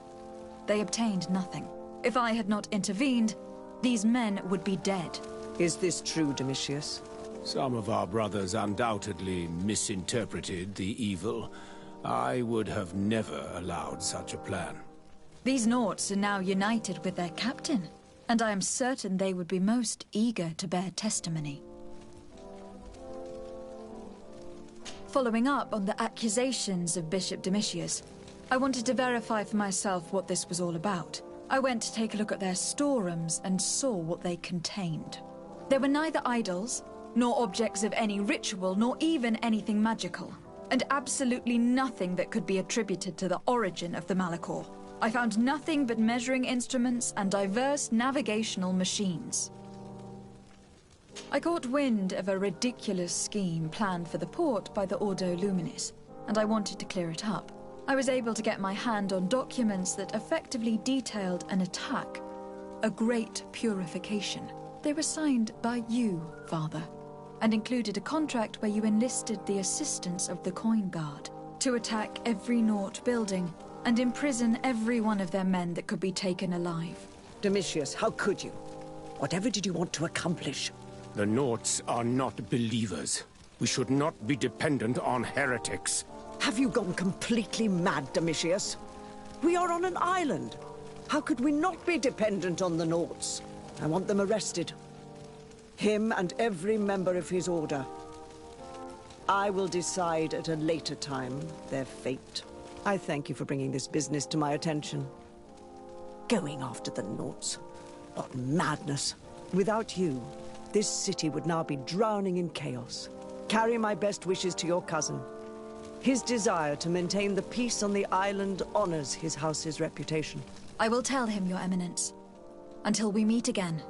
They obtained nothing. If I had not intervened, these men would be dead. Is this true, Domitius? Some of our brothers undoubtedly misinterpreted the evil. I would have never allowed such a plan. These Nauts are now united with their captain, and I am certain they would be most eager to bear testimony. Following up on the accusations of Bishop Domitius, I wanted to verify for myself what this was all about. I went to take a look at their storerooms and saw what they contained. There were neither idols, nor objects of any ritual, nor even anything magical, and absolutely nothing that could be attributed to the origin of the Malachor. I found nothing but measuring instruments and diverse navigational machines. I caught wind of a ridiculous scheme planned for the port by the Ordo Luminis, and I wanted to clear it up. I was able to get my hand on documents that effectively detailed an attack, a great purification. They were signed by you, Father, and included a contract where you enlisted the assistance of the Coin Guard to attack every Naut building and imprison every one of their men that could be taken alive. Domitius, how could you? Whatever did you want to accomplish? The Norts are not believers. We should not be dependent on heretics. Have you gone completely mad, Domitius? We are on an island. How could we not be dependent on the Norts? I want them arrested. Him and every member of his order. I will decide at a later time their fate. I thank you for bringing this business to my attention. Going after the Norts. What madness. Without you, this city would now be drowning in chaos. Carry my best wishes to your cousin. His desire to maintain the peace on the island honors his house's reputation. I will tell him, Your Eminence. Until we meet again.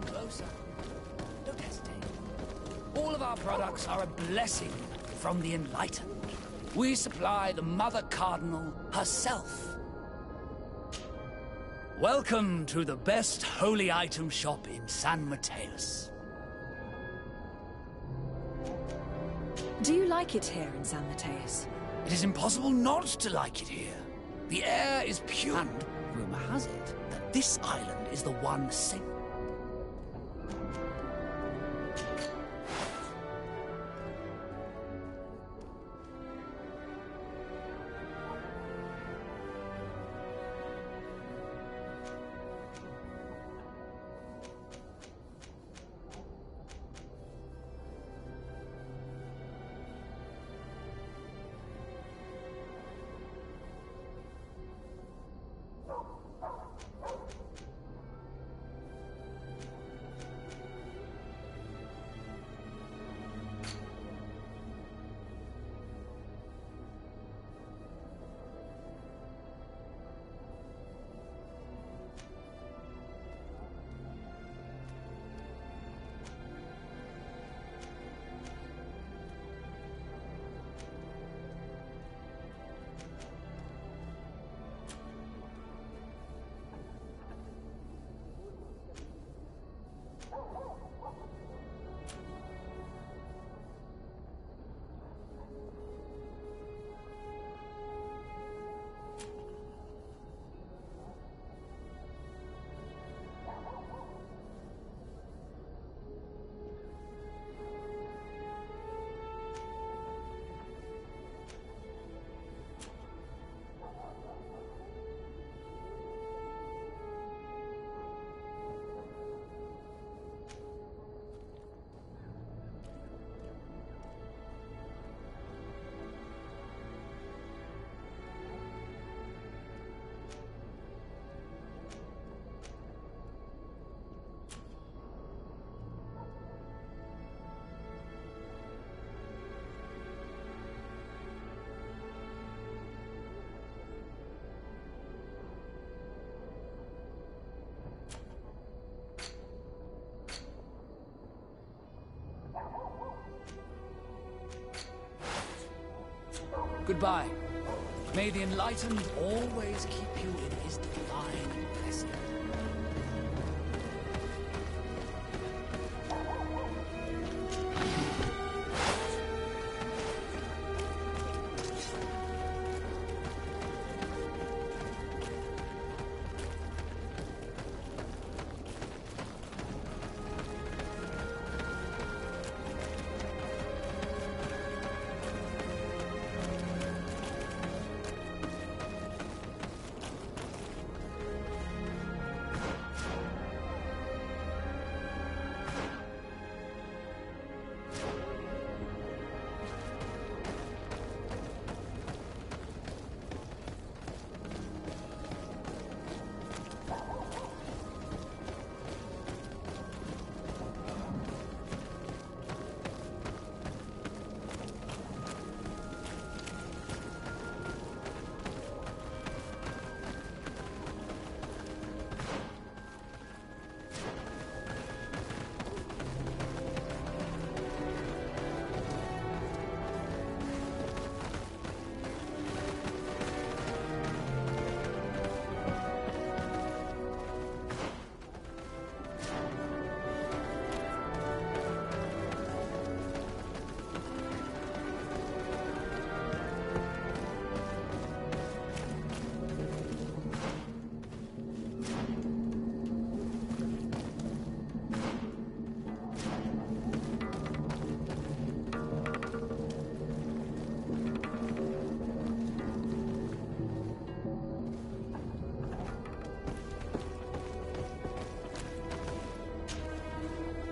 Closer. Don't hesitate. All of our products are a blessing from the Enlightened. We supply the Mother Cardinal herself. Welcome to the best holy item shop in San Mateus. Do you like it here in San Mateus? It is impossible not to like it here. The air is pure, and rumor has it that this island is the one safe. Goodbye. May the Enlightened always keep you in his divine blessing.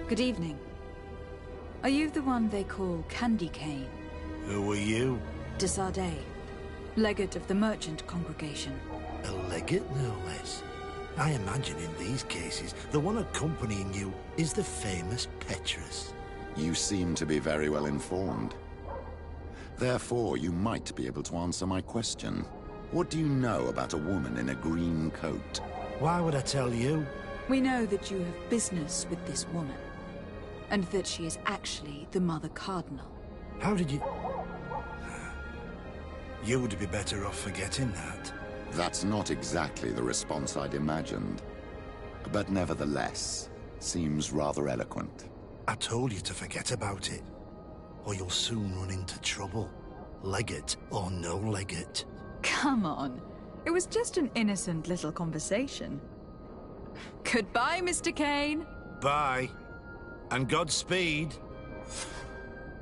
Good evening. Are you the one they call Candy Cane? Who are you? De Sardet, legate of the merchant congregation. A legate, no less. I imagine in these cases, the one accompanying you is the famous Petrus. You seem to be very well informed. Therefore, you might be able to answer my question. What do you know about a woman in a green coat? Why would I tell you? We know that you have business with this woman, and that she is actually the Mother Cardinal. How did you... You would be better off forgetting that. That's not exactly the response I'd imagined. But nevertheless, seems rather eloquent. I told you to forget about it, or you'll soon run into trouble. Legate or no legate. Come on. It was just an innocent little conversation. Goodbye, Mr. Kane. Bye. And Godspeed.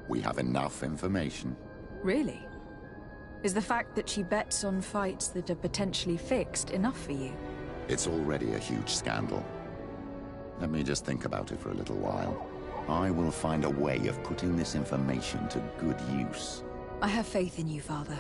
We have enough information. Really? Is the fact that she bets on fights that are potentially fixed enough for you? It's already a huge scandal. Let me just think about it for a little while. I will find a way of putting this information to good use. I have faith in you, Father.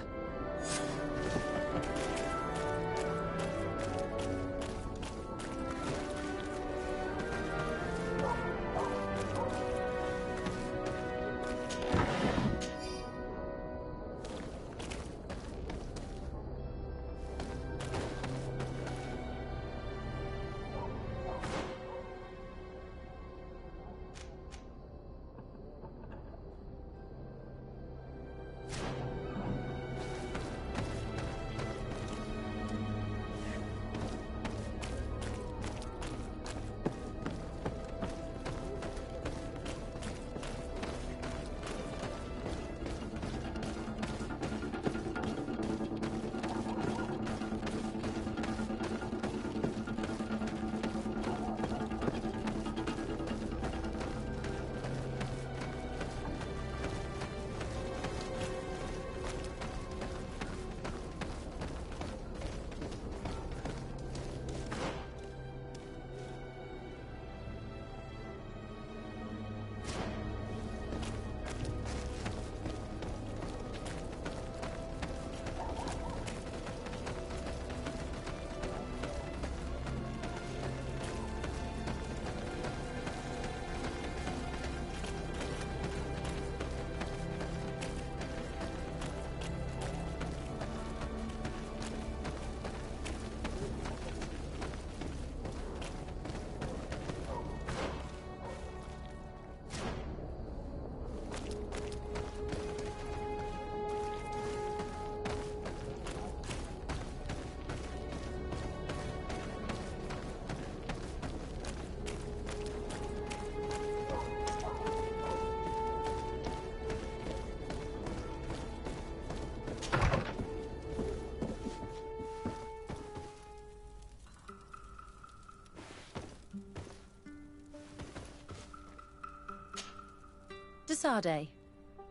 Sade.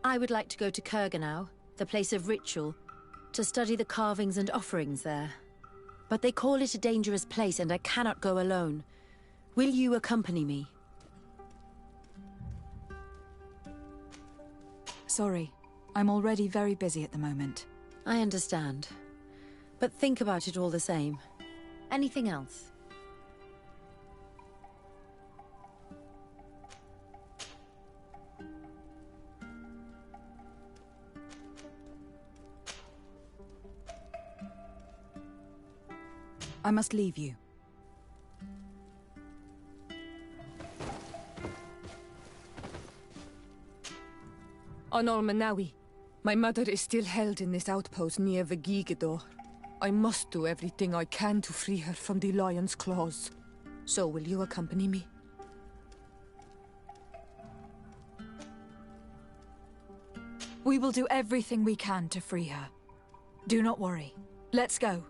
I would like to go to Kurganau, the place of ritual, to study the carvings and offerings there. But they call it a dangerous place and I cannot go alone. Will you accompany me? Sorry. I'm already very busy at the moment. I understand. But think about it all the same. Anything else? I must leave you. Honor Manawi. My mother is still held in this outpost near Vegigador. I must do everything I can to free her from the lion's claws. So will you accompany me? We will do everything we can to free her. Do not worry. Let's go.